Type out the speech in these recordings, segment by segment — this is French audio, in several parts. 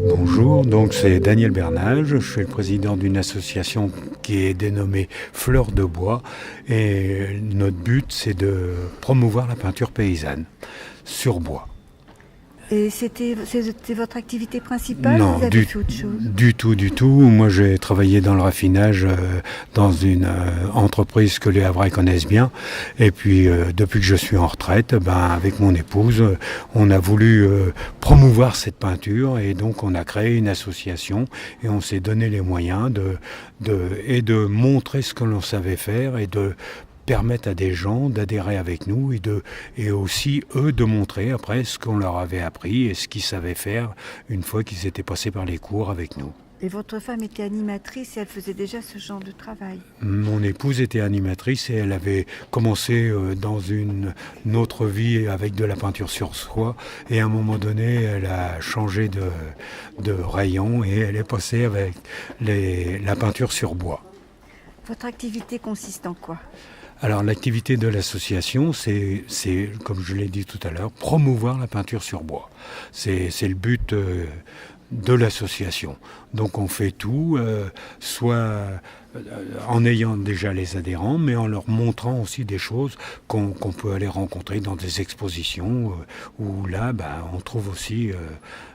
Bonjour, donc c'est Daniel Bernage, je suis le président d'une association qui est dénommée Fleurs de Bois et notre but c'est de promouvoir la peinture paysanne sur bois. Et c'était votre activité principale ou Non, vous avez fait autre chose? du tout. Moi j'ai travaillé dans le raffinage dans une entreprise que les Havrais connaissent bien et puis depuis que je suis en retraite, avec mon épouse, on a voulu promouvoir cette peinture et donc on a créé une association et on s'est donné les moyens de montrer ce que l'on savait faire et de permettre à des gens d'adhérer avec nous et aussi eux de montrer après ce qu'on leur avait appris et ce qu'ils savaient faire une fois qu'ils étaient passés par les cours avec nous. Et votre femme était animatrice et elle faisait déjà ce genre de travail? Mon épouse était animatrice et elle avait commencé dans une autre vie avec de la peinture sur soie et à un moment donné elle a changé de rayon et elle est passée avec la peinture sur bois. Votre activité consiste en quoi? Alors l'activité de l'association, c'est, comme je l'ai dit tout à l'heure, promouvoir la peinture sur bois. C'est le but de l'association. Donc on fait tout, soit en ayant déjà les adhérents, mais en leur montrant aussi des choses qu'on peut aller rencontrer dans des expositions, où là, on trouve aussi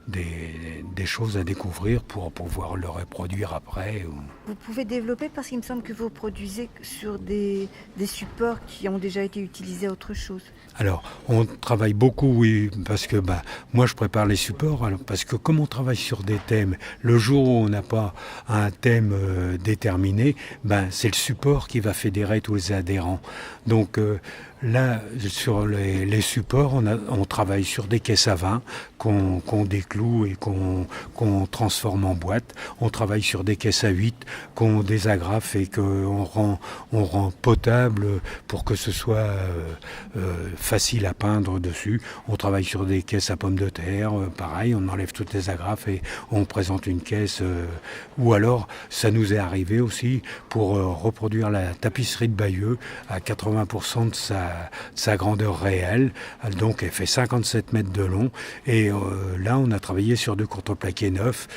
des choses à découvrir pour pouvoir le reproduire après. Vous pouvez développer parce qu'il me semble que vous produisez sur des supports qui ont déjà été utilisés à autre chose. Alors, on travaille beaucoup, oui, parce que moi je prépare les supports, alors, parce que comme on travaille sur des thèmes, le jour où on n'a pas un thème déterminé, c'est le support qui va fédérer tous les adhérents. Donc là, sur les supports, on travaille sur des caisses à vin qu'on décloue et qu'on transforme en boîte. On travaille sur des caisses à 8 qu'on désagrafe et qu'on rend potable pour que ce soit facile à peindre dessus. On travaille sur des caisses à pommes de terre, pareil, on enlève toutes les agrafes et on présente une caisse. Ou alors, ça nous est arrivé aussi pour reproduire la tapisserie de Bayeux à 80% de sa grandeur réelle. Donc, elle fait 57 mètres de long. Et là, on a travaillé sur deux contreplaqués neufs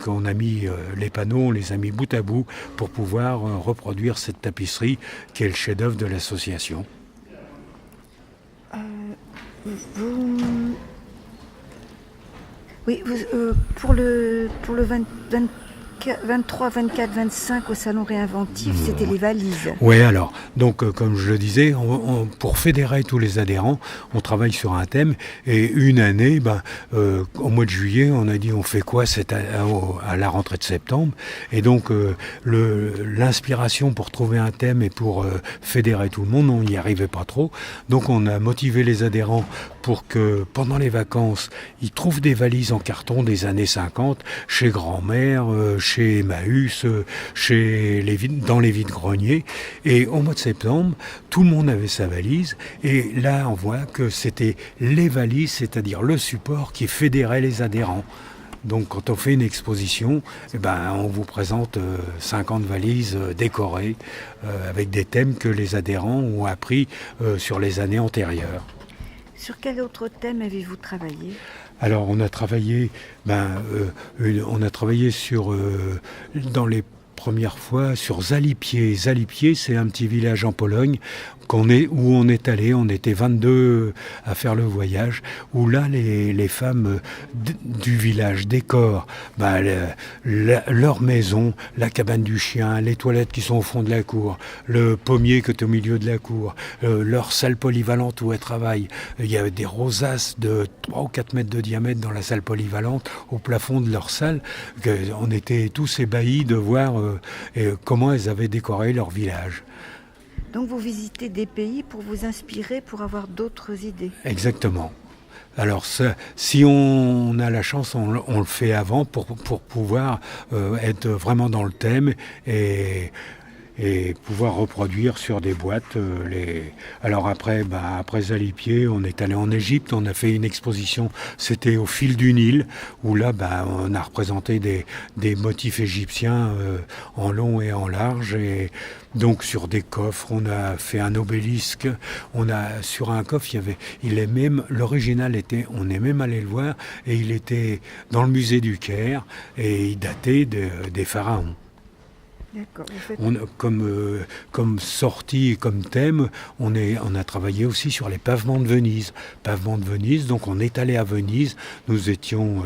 qu'on a mis les panneaux, on les a mis bout à bout pour pouvoir reproduire cette tapisserie qui est le chef-d'œuvre de l'association. Pour le 23, 24, 25 au Salon Réinventif, c'était les valises. Oui, alors, donc comme je le disais, pour fédérer tous les adhérents, on travaille sur un thème et une année, au mois de juillet, on a dit on fait quoi à la rentrée de septembre et donc l'inspiration pour trouver un thème et pour fédérer tout le monde, on n'y arrivait pas trop. Donc on a motivé les adhérents pour que pendant les vacances, ils trouvent des valises en carton des années 50 chez grand-mère, chez Emmaüs, dans les vides-greniers. Et au mois de septembre, tout le monde avait sa valise. Et là, on voit que c'était les valises, c'est-à-dire le support qui fédérait les adhérents. Donc quand on fait une exposition, on vous présente 50 valises décorées avec des thèmes que les adhérents ont appris sur les années antérieures. Sur quel autre thème avez-vous travaillé ? Alors on a travaillé, dans les premières fois sur Zalipier. Zalipier, c'est un petit village en Pologne où on est allé, on était 22 à faire le voyage, où là les femmes du village décorent leur maison, la cabane du chien, les toilettes qui sont au fond de la cour, le pommier qui est au milieu de la cour, leur salle polyvalente où elles travaillent. Il y avait des rosaces de 3 ou 4 mètres de diamètre dans la salle polyvalente, au plafond de leur salle. On était tous ébahis de voir comment elles avaient décoré leur village. Donc vous visitez des pays pour vous inspirer, pour avoir d'autres idées. Exactement. Alors ça, si on a la chance, on le fait avant pour pouvoir être vraiment dans le thème et et pouvoir reproduire sur des boîtes les... Alors après, après Zalipier, on est allé en Égypte, on a fait une exposition, c'était au fil du Nil, où là, on a représenté des motifs égyptiens en long et en large, et donc sur des coffres, on a fait un obélisque, sur un coffre, l'original était, on est même allé le voir, et il était dans le musée du Caire, et il datait des pharaons. D'accord. Comme sortie, comme thème, on a travaillé aussi sur les pavements de Venise. Pavements de Venise, donc on est allé à Venise, nous étions,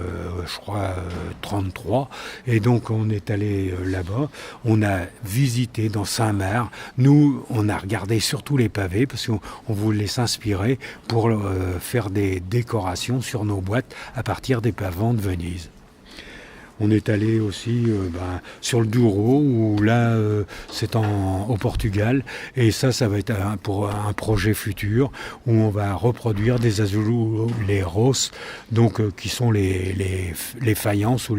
je crois, 33, et donc on est allé là-bas, on a visité dans Saint-Marc, nous, on a regardé surtout les pavés, parce qu'on voulait s'inspirer pour faire des décorations sur nos boîtes à partir des pavements de Venise. On est allé aussi sur le Douro, où là, c'est au Portugal. Et ça va être pour un projet futur, où on va reproduire des azuleiros, donc qui sont les faïences ou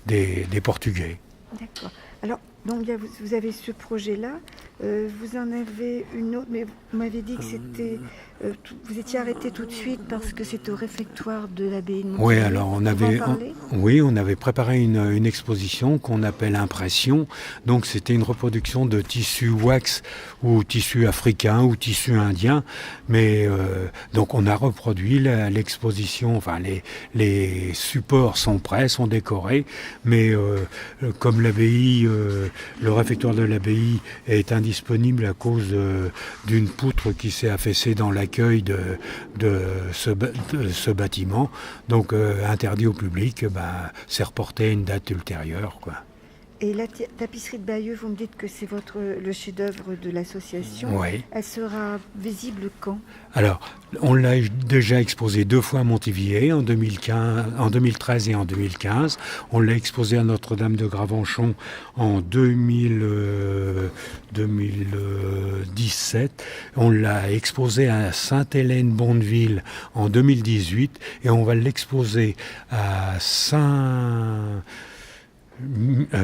des Portugais. D'accord. Alors, donc vous avez ce projet-là. Vous en avez une autre, mais vous m'avez dit que c'était... vous étiez arrêté tout de suite parce que c'était au réfectoire de l'abbaye de Montpellier. Oui, alors on avait préparé une exposition qu'on appelle Impression. Donc c'était une reproduction de tissu wax ou tissu africain ou tissu indien. Mais donc on a reproduit l'exposition, enfin les supports sont prêts, sont décorés. Mais comme l'abbaye, le réfectoire de l'abbaye est indisponible à cause d'une poutre qui s'est affaissée dans l'accueil de ce bâtiment, donc interdit au public, c'est reporté à une date ultérieure, quoi. Et la tapisserie de Bayeux, vous me dites que c'est le chef-d'œuvre de l'association. Oui. Elle sera visible quand ? Alors, on l'a déjà exposé 2 fois à Montivier, en 2013 et en 2015. On l'a exposé à Notre-Dame de Gravenchon en 2017. On l'a exposé à Sainte-Hélène-Bondeville en 2018. Et on va l'exposer à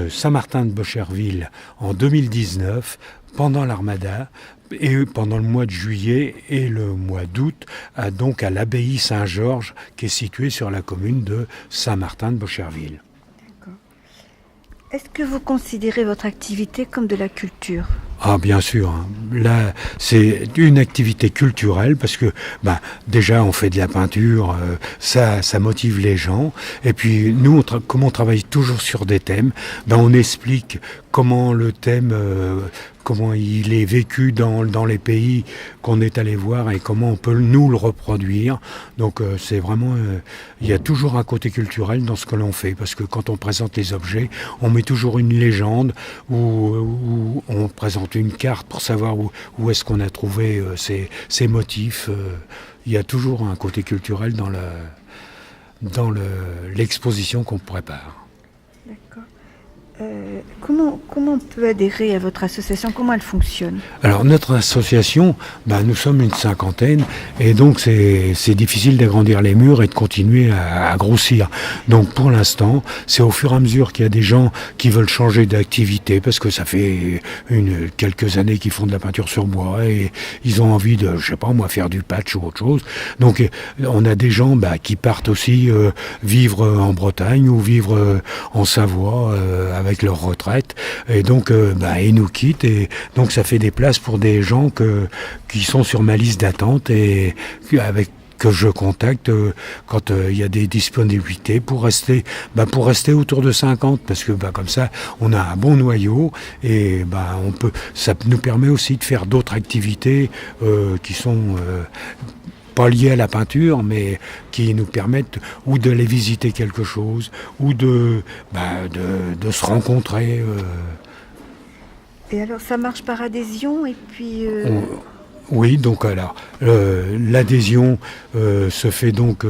Saint-Martin de Bocherville en 2019, pendant l'Armada, et pendant le mois de juillet et le mois d'août, donc à l'abbaye Saint-Georges, qui est située sur la commune de Saint-Martin de Bocherville. D'accord. Est-ce que vous considérez votre activité comme de la culture ? Ah, bien sûr. Là, c'est une activité culturelle parce que, déjà, on fait de la peinture, ça motive les gens. Et puis, nous, comme on travaille toujours sur des thèmes, on explique comment le thème, comment il est vécu dans les pays qu'on est allé voir et comment on peut nous le reproduire. Donc, c'est vraiment, il y a toujours un côté culturel dans ce que l'on fait parce que quand on présente les objets, on met toujours une légende ou on présente une carte pour savoir où est-ce qu'on a trouvé ces motifs. Il y a toujours un côté culturel dans l'exposition qu'on prépare. D'accord. Comment on peut adhérer à votre association ? Comment elle fonctionne ? Alors notre association, nous sommes une 50aine et donc c'est difficile d'agrandir les murs et de continuer à grossir. Donc pour l'instant, c'est au fur et à mesure qu'il y a des gens qui veulent changer d'activité parce que ça fait quelques années qu'ils font de la peinture sur bois et ils ont envie de, faire du patch ou autre chose. Donc on a des gens qui partent aussi vivre en Bretagne ou vivre en Savoie avec leur retraite et donc ils nous quittent et donc ça fait des places pour des gens qui sont sur ma liste d'attente et que je contacte quand il y a des disponibilités pour rester autour de 50 parce que comme ça on a un bon noyau et ça nous permet aussi de faire d'autres activités qui sont pas liés à la peinture, mais qui nous permettent ou de les visiter quelque chose, ou de se rencontrer. Et alors, ça marche par adhésion, et puis... Oui, donc alors, l'adhésion se fait donc...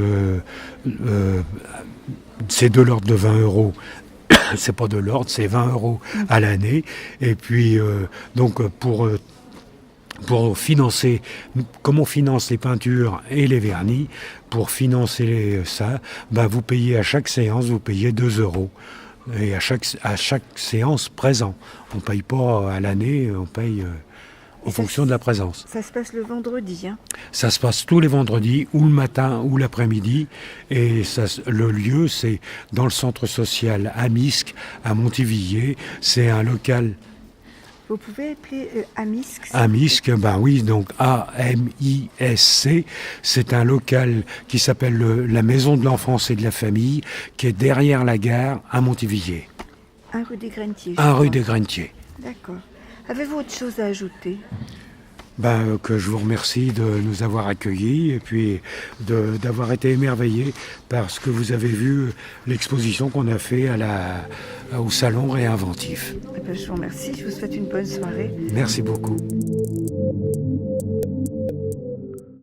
c'est de l'ordre de 20 €. C'est pas de l'ordre, c'est 20 € à l'année. Et puis, pour financer, comme on finance les peintures et les vernis, pour financer ça, vous payez à chaque séance, vous payez 2 €. Et à chaque séance présent. On ne paye pas à l'année, on paye en fonction de la présence. Ça se passe le vendredi, hein? Ça se passe tous les vendredis, ou le matin, ou l'après-midi. Et le lieu, c'est dans le centre social à Misque, à Montivilliers. C'est un local... Vous pouvez appeler Amisc? Amisc, ben oui, donc A-M-I-S-C. C'est un local qui s'appelle la Maison de l'Enfance et de la Famille, qui est derrière la gare à Montivilliers. 1 rue des Grentiers. 1 rue des Grentiers. D'accord. Avez-vous autre chose à ajouter? Que je vous remercie de nous avoir accueillis et puis d'avoir été émerveillés par ce que vous avez vu, l'exposition qu'on a fait au Salon Réinventif. Je vous remercie, je vous souhaite une bonne soirée. Merci beaucoup.